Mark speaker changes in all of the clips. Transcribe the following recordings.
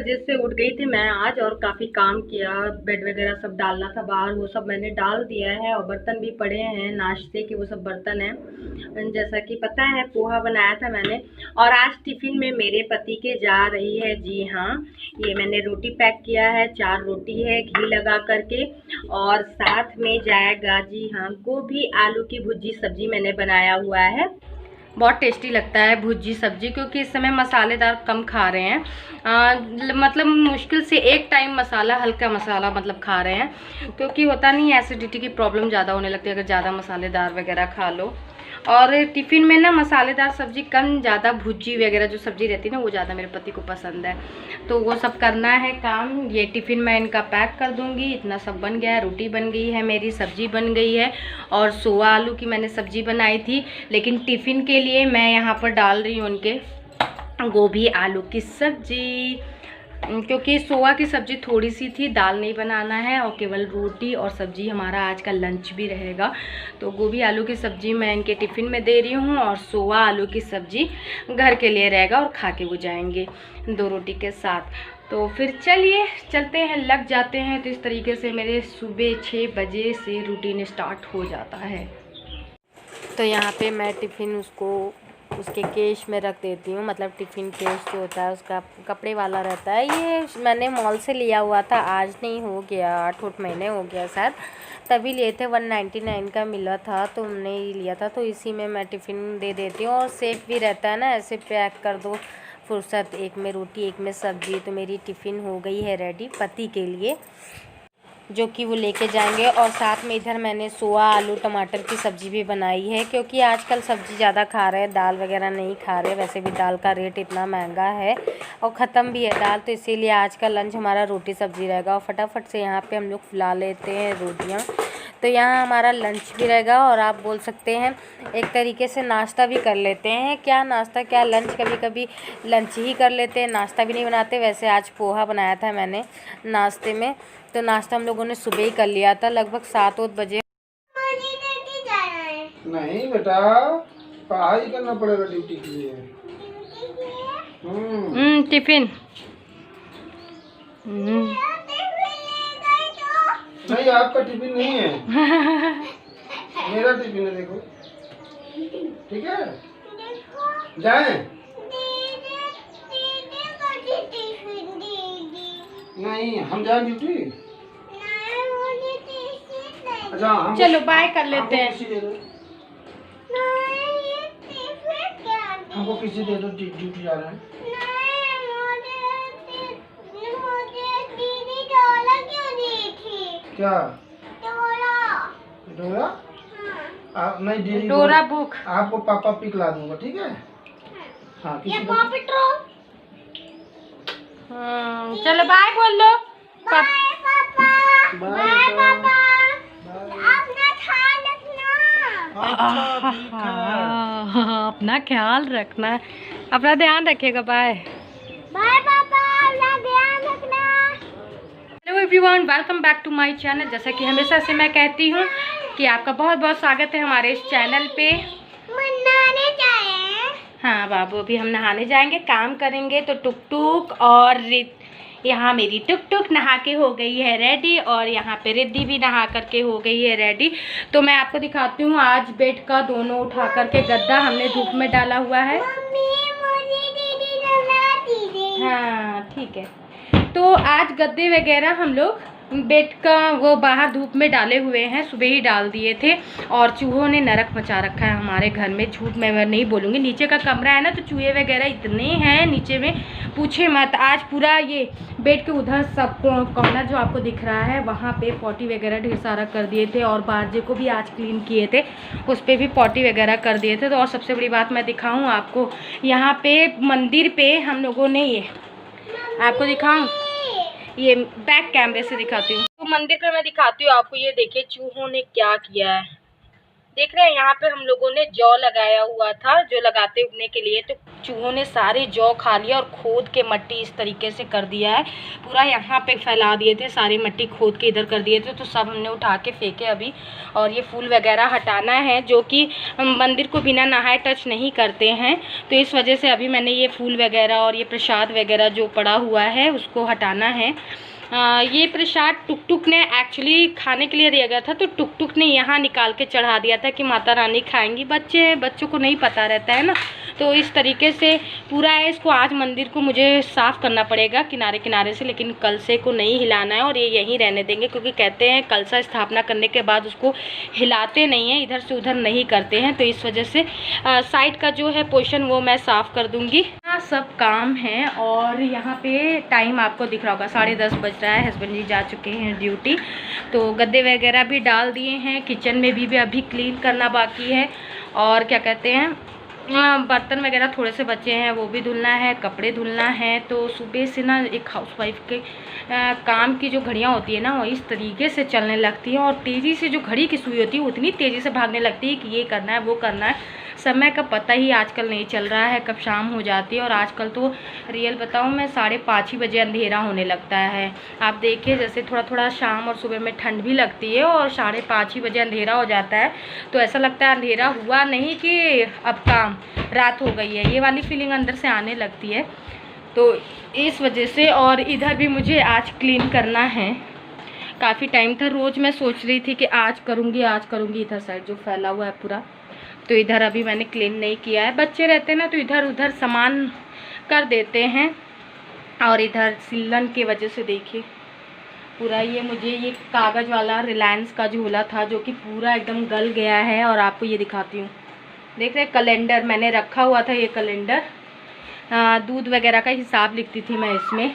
Speaker 1: बजे से उठ गई थी मैं आज और काफ़ी काम किया। बेड वगैरह सब डालना था बाहर, वो सब मैंने डाल दिया है और बर्तन भी पड़े हैं नाश्ते के, वो सब बर्तन हैं। जैसा कि पता है पोहा बनाया था मैंने और आज टिफ़िन में मेरे पति के जा रही है। जी हाँ, ये मैंने रोटी पैक किया है, 4 रोटी है घी लगा करके और साथ में जाएगा जी हाँ गोभी आलू की भुजी सब्जी मैंने बनाया हुआ है। बहुत टेस्टी लगता है भुजी सब्जी, क्योंकि इस समय मसालेदार कम खा रहे हैं। मतलब मुश्किल से एक टाइम मसाला, हल्का मसाला मतलब खा रहे हैं, क्योंकि होता नहीं है एसिडिटी की प्रॉब्लम ज़्यादा होने लगती है अगर ज़्यादा मसालेदार वगैरह खा लो। और टिफ़िन में ना मसालेदार सब्ज़ी कम, ज़्यादा भुजी वगैरह जो सब्ज़ी रहती है ना वो ज़्यादा मेरे पति को पसंद है। तो वो सब करना है काम। ये टिफ़िन मैं इनका पैक कर दूँगी। इतना सब बन गया है, रोटी बन गई है, मेरी सब्ज़ी बन गई है और सोया आलू की मैंने सब्ज़ी बनाई थी। लेकिन टिफ़िन के लिए मैं यहाँ पर डाल रही हूँ उनके गोभी आलू की सब्ज़ी, क्योंकि सोया की सब्ज़ी थोड़ी सी थी, दाल नहीं बनाना है और केवल रोटी और सब्ज़ी हमारा आज का लंच भी रहेगा। तो गोभी आलू की सब्ज़ी मैं इनके टिफ़िन में दे रही हूँ और सोया आलू की सब्ज़ी घर के लिए रहेगा और खा के वो जाएंगे 2 रोटी के साथ। तो फिर चलिए चलते हैं, लग जाते हैं। तो इस तरीके से मेरे सुबह 6 बजे से रूटीन स्टार्ट हो जाता है। तो यहाँ पे मैं टिफ़िन उसके केश में रख देती हूँ, मतलब टिफ़िन केश जो होता है उसका कपड़े वाला रहता है। ये मैंने मॉल से लिया हुआ था, आज नहीं हो गया 8 महीने हो गया शायद, तभी लिए थे। 199 का मिला था तो हमने ही लिया था। तो इसी में मैं टिफ़िन दे देती हूँ और सेफ़ भी रहता है ना, ऐसे पैक कर दो फुर्सत, एक में रोटी एक में सब्ज़ी। तो मेरी टिफ़िन हो गई है रेडी पति के लिए, जो कि वो लेके जाएंगे। और साथ में इधर मैंने सोया आलू टमाटर की सब्ज़ी भी बनाई है, क्योंकि आजकल सब्ज़ी ज़्यादा खा रहे हैं, दाल वगैरह नहीं खा रहे। वैसे भी दाल का रेट इतना महंगा है और ख़त्म भी है दाल, तो इसीलिए आज का लंच हमारा रोटी सब्ज़ी रहेगा। और फटाफट से यहाँ पे हम लोग फुला लेते हैं रोटियाँ, तो यहाँ हमारा लंच भी रहेगा। और आप बोल सकते हैं एक तरीके से नाश्ता भी कर लेते हैं। क्या नाश्ता क्या लंच, कभी कभी लंच ही कर लेते हैं, नाश्ता भी नहीं बनाते। वैसे आज पोहा बनाया था मैंने नाश्ते में, तो नाश्ता हम लोगों ने सुबह ही कर लिया था लगभग 7-8 बजे।
Speaker 2: नहीं बेटा, पढ़ाई करना पड़ेगा ड्यूटी के लिए।
Speaker 1: टिफिन
Speaker 2: नहीं, आपका टिफिन नहीं है। मेरा टिफिन है, देखो। ठीक है, जाएं? नहीं, हम जाए ड्यूटी। अच्छा,
Speaker 1: चलो बाय कर लेते हैं।
Speaker 2: हमको किसी दे दो, ड्यूटी जा रहे हैं। क्या डोरा? आप नहीं डेली
Speaker 1: डोरा बुक
Speaker 2: आपको पापा पिक ला दूंगा, ठीक है? हाँ, किसी को
Speaker 1: चलो बाय बोल लो।
Speaker 2: बाय पापा।
Speaker 1: अपना ख्याल रखना, अपना ध्यान रखिएगा। बाय बाय पापा, अपना ध्यान रखना। Hello everyone, welcome back to my channel. जैसा कि हमेशा से मैं कहती हूँ कि आपका बहुत बहुत स्वागत है हमारे इस चैनल पे। नहाने जाए? हाँ बाबू, अभी हम नहाने जाएंगे, काम करेंगे। तो टुक टुक और यहाँ मेरी टुक टुक नहा के हो गई है रेडी, और यहाँ पे रिद्धि भी नहा करके हो गई है रेडी। तो मैं आपको दिखाती हूँ आज बेड का दोनों उठा करके गद्दा हमने धूप में डाला हुआ है। हाँ ठीक है। तो आज गद्दे वगैरह हम लोग बेड का वो बाहर धूप में डाले हुए हैं, सुबह ही डाल दिए थे। और चूहों ने नरक मचा रखा है हमारे घर में, झूठ मैं नहीं बोलूँगी। नीचे का कमरा है ना, तो चूहे वगैरह इतने हैं नीचे में, पूछे मत। आज पूरा ये बेड के उधर सब कॉर्नर जो आपको दिख रहा है वहाँ पे पॉटी वगैरह ढेर सारा कर दिए थे, और बारजे को भी आज क्लीन किए थे, उस पर भी पॉटी वगैरह कर दिए थे। तो और सबसे बड़ी बात मैं दिखाऊँ आपको, यहाँ पे मंदिर पे हम लोगों ने ये आपको दिखाऊँ, ये बैक कैमरे से दिखाती हूँ। तो मंदिर पे मैं दिखाती हूँ आपको। ये देखिए चूहों ने क्या किया है, देख रहे हैं यहाँ पे हम लोगों ने जौ लगाया हुआ था, जो लगाते उगने के लिए, तो चूहों ने सारे जौ खा लिया और खोद के मट्टी इस तरीके से कर दिया है। पूरा यहाँ पे फैला दिए थे, सारी मट्टी खोद के इधर कर दिए थे, तो सब हमने उठा के फेंके अभी। और ये फूल वगैरह हटाना है, जो कि हम मंदिर को बिना नहाए टच नहीं करते हैं, तो इस वजह से अभी मैंने ये फूल वगैरह और ये प्रसाद वगैरह जो पड़ा हुआ है उसको हटाना है। ये प्रसाद टुक टुक ने एक्चुअली खाने के लिए दिया गया था, तो टुक टुक ने यहाँ निकाल के चढ़ा दिया था कि माता रानी खाएंगी। बच्चों को नहीं पता रहता है ना, तो इस तरीके से पूरा है। इसको आज मंदिर को मुझे साफ़ करना पड़ेगा किनारे किनारे से, लेकिन कलशे को नहीं हिलाना है और ये यहीं रहने देंगे, क्योंकि कहते हैं कलशा स्थापना करने के बाद उसको हिलाते नहीं हैं, इधर से उधर नहीं करते हैं, तो इस वजह से साइड का जो है पोर्शन वो मैं साफ़ कर दूँगी। सब काम है और यहाँ पे टाइम आपको दिख रहा होगा 10:30 बज रहा है। हस्बैंड जी जा चुके हैं ड्यूटी, तो गद्दे वगैरह भी डाल दिए हैं। किचन में भी अभी क्लीन करना बाकी है, और क्या कहते हैं बर्तन वगैरह थोड़े से बचे हैं, वो भी धुलना है, कपड़े धुलना है। तो सुबह से ना एक हाउसवाइफ के काम की जो घड़ियाँ होती है ना, वो इस तरीके से चलने लगती हैं, और तेज़ी से जो घड़ी की सुई होती है उतनी तेज़ी से भागने लगती है कि ये करना है वो करना है। समय का पता ही आजकल नहीं चल रहा है, कब शाम हो जाती है। और आजकल तो रियल बताऊँ मैं 5:30 ही बजे अंधेरा होने लगता है। आप देखिए जैसे थोड़ा थोड़ा शाम और सुबह में ठंड भी लगती है और 5:30 ही बजे अंधेरा हो जाता है, तो ऐसा लगता है अंधेरा हुआ नहीं कि अब काम रात हो गई है, ये वाली फीलिंग अंदर से आने लगती है। तो इस वजह से, और इधर भी मुझे आज क्लीन करना है। काफ़ी टाइम था, रोज़ मैं सोच रही थी कि आज करूँगी। इधर साइड जो फैला हुआ है पूरा, तो इधर अभी मैंने क्लीन नहीं किया है। बच्चे रहते हैं ना, तो इधर उधर सामान कर देते हैं। और इधर सिलन की वजह से देखिए पूरा ये कागज़ वाला रिलायंस का झोला था, जो कि पूरा एकदम गल गया है। और आपको ये दिखाती हूँ, देख रहे कैलेंडर मैंने रखा हुआ था, ये कैलेंडर दूध वगैरह का हिसाब लिखती थी मैं इसमें,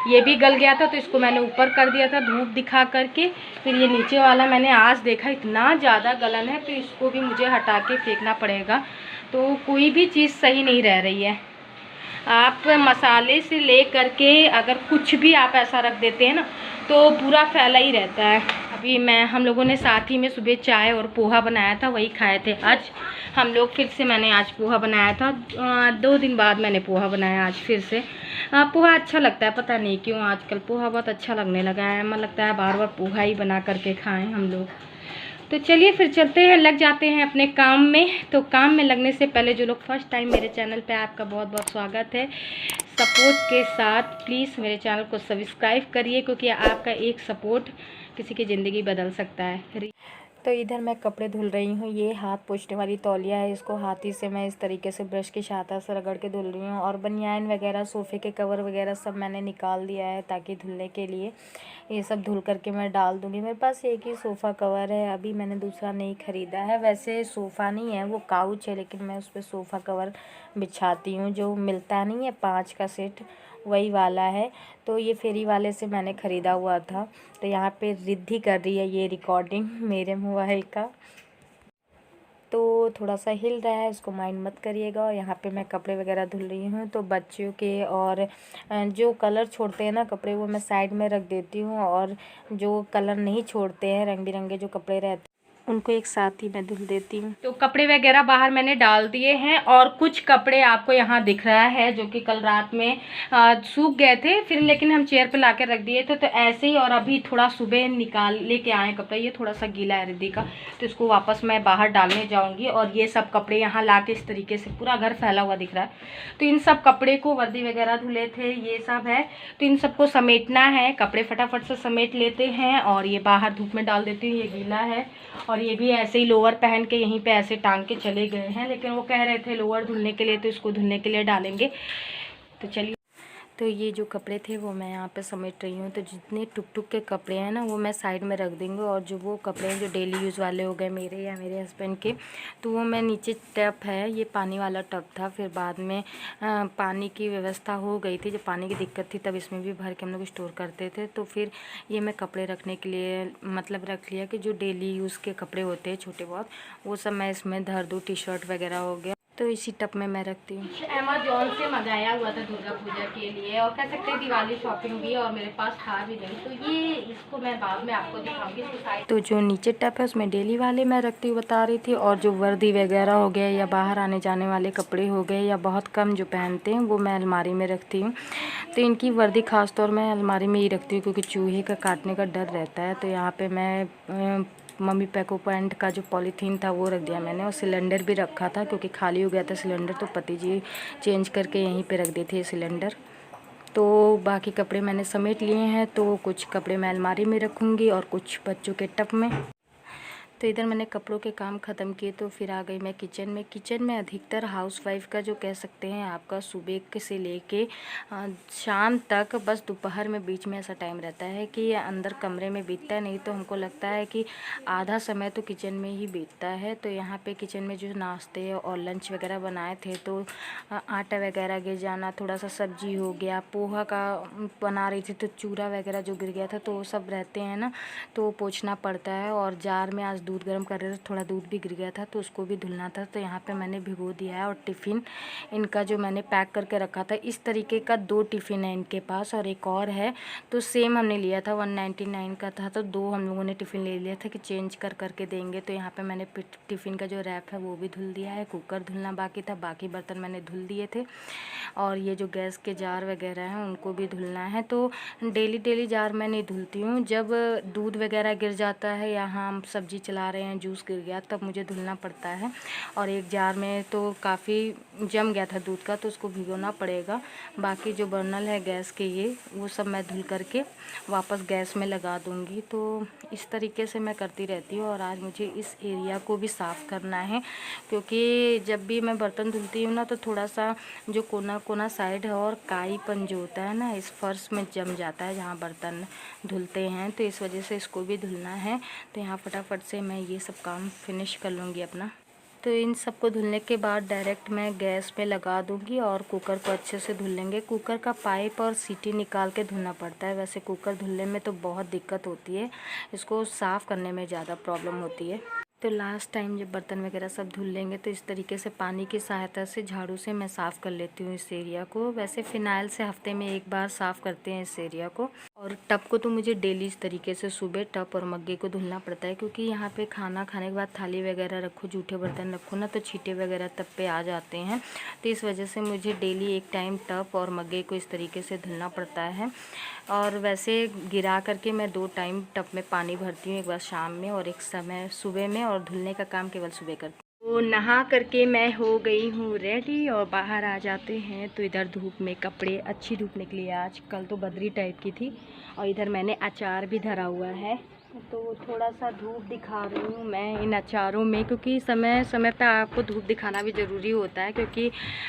Speaker 1: ये भी गल गया था, तो इसको मैंने ऊपर कर दिया था धूप दिखा करके। फिर ये नीचे वाला मैंने आज देखा इतना ज़्यादा गलन है, तो इसको भी मुझे हटा के फेंकना पड़ेगा। तो कोई भी चीज़ सही नहीं रह रही है। आप मसाले से ले करके अगर कुछ भी आप ऐसा रख देते हैं ना, तो पूरा फैला ही रहता है। अभी हम लोगों ने साथ ही में सुबह चाय और पोहा बनाया था, वही खाए थे आज हम लोग। फिर से मैंने आज पोहा बनाया था, 2 दिन बाद मैंने पोहा बनाया आज फिर से। पोहा अच्छा लगता है, पता नहीं क्यों आजकल पोहा बहुत अच्छा लगने लगा है। मन लगता है बार बार पोहा ही बना करके खाएं हम लोग। तो चलिए फिर चलते हैं, लग जाते हैं अपने काम में। तो काम में लगने से पहले जो लोग फर्स्ट टाइम मेरे चैनल पे, आपका बहुत बहुत स्वागत है। सपोर्ट के साथ प्लीज़ मेरे चैनल को सब्सक्राइब करिए, क्योंकि आपका एक सपोर्ट किसी की ज़िंदगी बदल सकता है। तो इधर मैं कपड़े धुल रही हूँ। ये हाथ पोंछने वाली तौलिया है, इसको हाथी से मैं इस तरीके से ब्रश की सहायता से रगड़ के धुल रही हूँ। और बनियान वगैरह, सोफ़े के कवर वगैरह सब मैंने निकाल दिया है, ताकि धुलने के लिए ये सब धुल करके मैं डाल दूँगी। मेरे पास एक ही सोफ़ा कवर है, अभी मैंने दूसरा नहीं ख़रीदा है। वैसे सोफ़ा नहीं है, वो काउच है, लेकिन मैं उस पर सोफ़ा कवर बिछाती हूँ, जो मिलता नहीं है 5 का सेट, वही वाला है। तो ये फेरी वाले से मैंने ख़रीदा हुआ था। तो यहाँ पे रिद्धि कर रही है ये रिकॉर्डिंग मेरे मोबाइल का, तो थोड़ा सा हिल रहा है, उसको माइंड मत करिएगा। और यहाँ पे मैं कपड़े वगैरह धुल रही हूँ, तो बच्चों के और जो कलर छोड़ते हैं ना कपड़े, वो मैं साइड में रख देती हूँ, और जो कलर नहीं छोड़ते हैं, रंग बिरंगे जो कपड़े रहते हैं, उनको एक साथ ही मैं धुल देती हूँ। तो कपड़े वगैरह बाहर मैंने डाल दिए हैं, और कुछ कपड़े आपको यहाँ दिख रहा है जो कि कल रात में सूख गए थे, फिर लेकिन हम चेयर पे लाकर रख दिए थे। तो ऐसे ही, और अभी थोड़ा सुबह निकाल लेके आए कपड़े, ये थोड़ा सा गीला है रिद्धि का, तो इसको वापस मैं बाहर डालने जाऊँगी। और ये सब कपड़े यहाँ ला के इस तरीके से पूरा घर फैला हुआ दिख रहा है, तो इन सब कपड़े को, वर्दी वगैरह धुले थे, ये सब है, तो इन सबको समेटना है। कपड़े फटाफट से समेट लेते हैं, और ये बाहर धूप में डाल देती हूँ। ये गीला है, और ये भी ऐसे ही लोअर पहन के यहीं पे ऐसे टांग के चले गए हैं, लेकिन वो कह रहे थे लोअर धुलने के लिए, तो इसको धुलने के लिए डालेंगे। तो चलिए, तो ये जो कपड़े थे वो मैं यहाँ पे समेट रही हूँ। तो जितने टुक टुक के कपड़े हैं ना, वो मैं साइड में रख देंगे, और जो वो कपड़े हैं जो डेली यूज़ वाले हो गए मेरे या मेरे हस्बैंड के, तो वो मैं नीचे टब है, ये पानी वाला टब था, फिर बाद में पानी की व्यवस्था हो गई थी, जब पानी की दिक्कत थी तब इसमें भी भर के हम लोग स्टोर करते थे। तो फिर ये मैं कपड़े रखने के लिए मतलब रख लिया कि जो डेली यूज़ के कपड़े होते हैं छोटे बहुत, वो सब मैं इसमें धर दूँ। टी शर्ट वगैरह हो गया, तो इसी टप में मैं रखती हूँ। अमेज़ॉन से मंगाया हुआ था दुर्गा पूजा के लिए, और कह सकते हैं दिवाली शॉपिंग भी, और मेरे पास था भी नहीं, तो ये इसको मैं बाद में आपको दिखाऊंगी। तो जो नीचे टप है उसमें डेली वाले मैं रखती हूँ, बता रही थी, और जो वर्दी वगैरह हो गए या बाहर आने जाने वाले कपड़े हो गए या बहुत कम जो पहनते हैं वो मैं अलमारी में रखती हूँ। तो इनकी वर्दी ख़ास तौर मैं अलमारी में ही रखती हूँ क्योंकि चूहे का काटने का डर रहता है। तो यहाँ पे मैं मम्मी पैको पैंट का जो पॉलीथीन था वो रख दिया मैंने, और सिलेंडर भी रखा था क्योंकि खाली हो गया था सिलेंडर, तो पति जी चेंज करके यहीं पे रख देते सिलेंडर। तो बाकी कपड़े मैंने समेट लिए हैं, तो कुछ कपड़े मैं अलमारी में रखूँगी और कुछ बच्चों के टप में। तो इधर मैंने कपड़ों के काम ख़त्म किए तो फिर आ गई मैं किचन में। किचन में अधिकतर हाउसवाइफ का जो कह सकते हैं आपका सुबह से लेके शाम तक, बस दोपहर में बीच में ऐसा टाइम रहता है कि अंदर कमरे में बीतता है, नहीं तो हमको लगता है कि आधा समय तो किचन में ही बीतता है। तो यहाँ पे किचन में जो नाश्ते और लंच वगैरह बनाए थे, तो आटा वगैरह गिर जाना, थोड़ा सा सब्जी हो गया, पोहा का बना रही थी तो चूरा वगैरह जो गिर गया था, तो वो सब रहते हैं ना, तो पोंछना पड़ता है। और जार में आज दूध गर्म कर रहे थे, थोड़ा दूध भी गिर गया था तो उसको भी धुलना था, तो यहाँ पे मैंने भिगो दिया है। और टिफ़िन इनका जो मैंने पैक करके रखा था, इस तरीके का 2 टिफ़िन है इनके पास, और एक और है, तो सेम हमने लिया था 199 का था, तो 2 हम लोगों ने टिफ़िन ले लिया था कि चेंज कर करके देंगे। तो यहाँ पे मैंने टिफ़िन का जो रैप है वो भी धुल दिया है, कुकर धुलना बाकी था, बाकी बर्तन मैंने धुल दिए थे, और ये जो गैस के जार वगैरह हैं उनको भी धुलना है। तो डेली जार मैं नहीं धुलती हूँ, जब दूध वगैरह गिर जाता है या हम सब्जी चला रहे हैं जूस गिर गया तब मुझे धुलना पड़ता है। और एक जार में तो काफ़ी जम गया था दूध का, तो उसको भिगोना पड़ेगा। बाकी जो बर्नल है गैस के ये वो सब मैं धुल करके वापस गैस में लगा दूँगी। तो इस तरीके से मैं करती रहती हूँ। और आज मुझे इस एरिया को भी साफ़ करना है, क्योंकि जब भी मैं बर्तन धुलती हूँ ना, तो थोड़ा सा जो कोना साइड है और काईपन जो होता है ना, इस फर्श में जम जाता है जहाँ बर्तन धुलते हैं, तो इस वजह से इसको भी धुलना है। तो यहाँ फटाफट से मैं ये सब काम फिनिश कर लूँगी अपना। तो इन सबको धुलने के बाद डायरेक्ट मैं गैस पे लगा दूँगी और कुकर को अच्छे से धुल लेंगे। कुकर का पाइप और सीटी निकाल के धुलना पड़ता है, वैसे कुकर धुलने में तो बहुत दिक्कत होती है, इसको साफ़ करने में ज़्यादा प्रॉब्लम होती है। तो लास्ट टाइम जब बर्तन वगैरह सब धुल लेंगे तो इस तरीके से पानी की सहायता से झाड़ू से मैं साफ़ कर लेती हूँ इस एरिया को। वैसे फ़िनाइल से हफ्ते में एक बार साफ़ करते हैं इस एरिया को। और टब को तो मुझे डेली इस तरीके से सुबह टब और मग्गे को धुलना पड़ता है, क्योंकि यहाँ पे खाना खाने के बाद थाली वगैरह रखो, जूठे बर्तन रखो ना, तो छींटे वगैरह तब पे आ जाते हैं। तो इस वजह से मुझे डेली एक टाइम टब और मग्गे को इस तरीके से धुलना पड़ता है। और वैसे गिरा करके मैं 2 टाइम टब में पानी भरती हूँ, एक बार शाम में और एक समय सुबह में, और धुलने का काम केवल सुबह करती हूँ। तो नहा करके मैं हो गई हूँ रेडी और बाहर आ जाते हैं। तो इधर धूप में कपड़े, अच्छी धूप निकली है आज, कल तो बदरी टाइप की थी। और इधर मैंने अचार भी धरा हुआ है, तो थोड़ा सा धूप दिखा रही हूँ मैं इन अचारों में, क्योंकि समय समय पे आपको धूप दिखाना भी ज़रूरी होता है, क्योंकि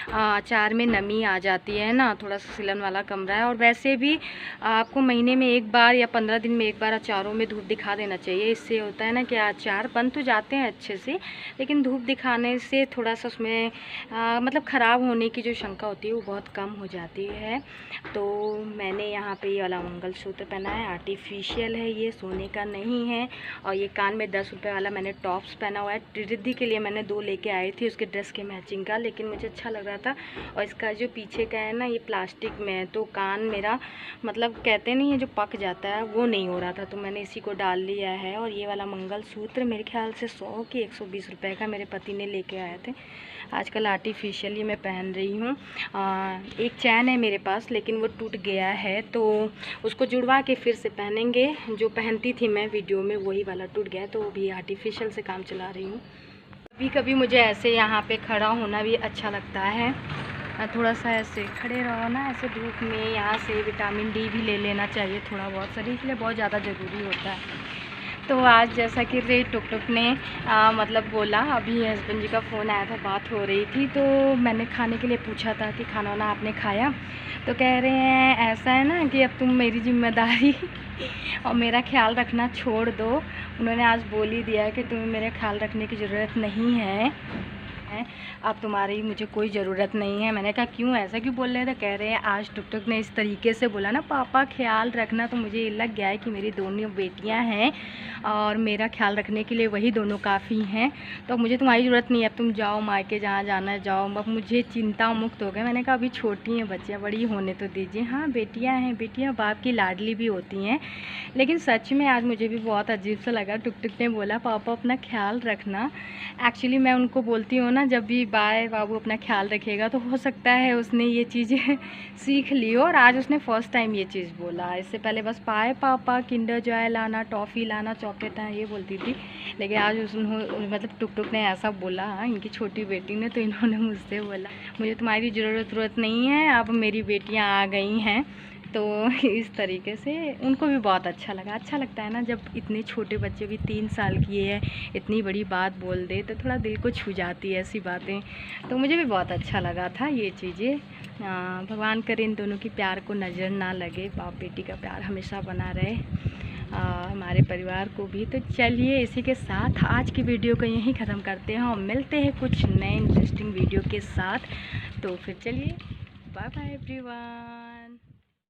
Speaker 1: अचार में नमी आ जाती है ना, थोड़ा सा सिलन वाला कमरा है। और वैसे भी आपको महीने में एक बार या 15 दिन में एक बार अचारों में धूप दिखा देना चाहिए। इससे होता है ना कि अचार बन तो जाते हैं अच्छे से, लेकिन धूप दिखाने से थोड़ा सा उसमें मतलब ख़राब होने की जो शंका होती है वो बहुत कम हो जाती है। तो मैंने यहाँ पे ये वाला मंगलसूत्र पहना है, आर्टिफिशियल है, ये सोने का नहीं है। और ये कान में 10 रुपये वाला मैंने टॉप्स पहना हुआ है। रिद्धि के लिए मैंने 2 लेके आई थी उसके ड्रेस के मैचिंग का, लेकिन मुझे अच्छा लग रहा था। और इसका जो पीछे का है ना, ये प्लास्टिक में है, तो कान मेरा मतलब कहते नहीं है जो पक जाता है वो नहीं हो रहा था, तो मैंने इसी को डाल लिया है। और ये वाला मंगलसूत्र मेरे ख्याल से 100 कि 120 रुपये का मेरे पति ने लेके आए थे। आजकल आर्टिफिशियल ही मैं पहन रही हूँ। एक चैन है मेरे पास, लेकिन वो टूट गया है, तो उसको जुड़वा के फिर से पहनेंगे। जो पहनती थी मैं वीडियो में वही वाला टूट गया है, तो वो भी आर्टिफिशियल से काम चला रही हूँ। कभी कभी मुझे ऐसे यहाँ पे खड़ा होना भी अच्छा लगता है, थोड़ा सा ऐसे खड़े रहो ना, ऐसे धूप में। यहाँ से विटामिन डी भी ले लेना चाहिए थोड़ा बहुत, शरीर के लिए बहुत ज़्यादा ज़रूरी होता है। तो आज जैसा कि रे टुक टुक ने मतलब बोला, अभी हस्बैंड जी का फ़ोन आया था, बात हो रही थी, तो मैंने खाने के लिए पूछा था कि खाना वाना आपने खाया, तो कह रहे हैं ऐसा है ना कि अब तुम मेरी जिम्मेदारी और मेरा ख्याल रखना छोड़ दो। उन्होंने आज बोल ही दिया है कि तुम्हें मेरा ख्याल रखने की ज़रूरत नहीं है, हैं, अब तुम्हारी मुझे कोई ज़रूरत नहीं है। मैंने कहा क्यों, ऐसा क्यों बोल रहे थे? कह रहे हैं आज टुक टुक ने इस तरीके से बोला ना पापा ख्याल रखना, तो मुझे ये लग गया है कि मेरी दोनों बेटियां हैं और मेरा ख्याल रखने के लिए वही दोनों काफ़ी हैं, तो मुझे तुम्हारी ज़रूरत नहीं है, अब तुम जाओ मायके जहाँ जाना है जाओ। अब मुझे चिंता मुक्त हो गए। मैंने कहा अभी छोटी हैं बच्चियाँ, बड़ी होने तो दीजिए। हाँ बेटियाँ हैं, बेटियाँ बाप की लाडली भी होती हैं। लेकिन सच में आज मुझे भी बहुत अजीब सा लगा, टुक टुक ने बोला पापा अपना ख्याल रखना। एक्चुअली मैं उनको बोलती हूँ ना, जब भी बाय बाबू अपना ख्याल रखेगा, तो हो सकता है उसने ये चीज़ें सीख ली हो, और आज उसने फ़र्स्ट टाइम ये चीज़ बोला। इससे पहले बस बाय पापा, किंडर जॉय लाना, टॉफ़ी लाना, चॉकलेट है, ये बोलती थी। लेकिन आज मतलब टुक टुक ने ऐसा बोला, इनकी छोटी बेटी ने, तो इन्होंने मुझसे बोला मुझे तुम्हारी ज़रूरत नहीं है, अब मेरी बेटियाँ आ गई हैं। तो इस तरीके से उनको भी बहुत अच्छा लगा। अच्छा लगता है ना जब इतने छोटे बच्चे भी 3 साल की है इतनी बड़ी बात बोल दे, तो थोड़ा दिल को छू जाती है ऐसी बातें। तो मुझे भी बहुत अच्छा लगा था ये चीज़ें। भगवान करे इन दोनों की प्यार को नज़र ना लगे, बाप बेटी का प्यार हमेशा बना रहे हमारे परिवार को भी। तो चलिए इसी के साथ आज की वीडियो को यहीं ख़त्म करते हैं और मिलते हैं कुछ नए इंटरेस्टिंग वीडियो के साथ। तो फिर चलिए बाय बाय एवरीवन।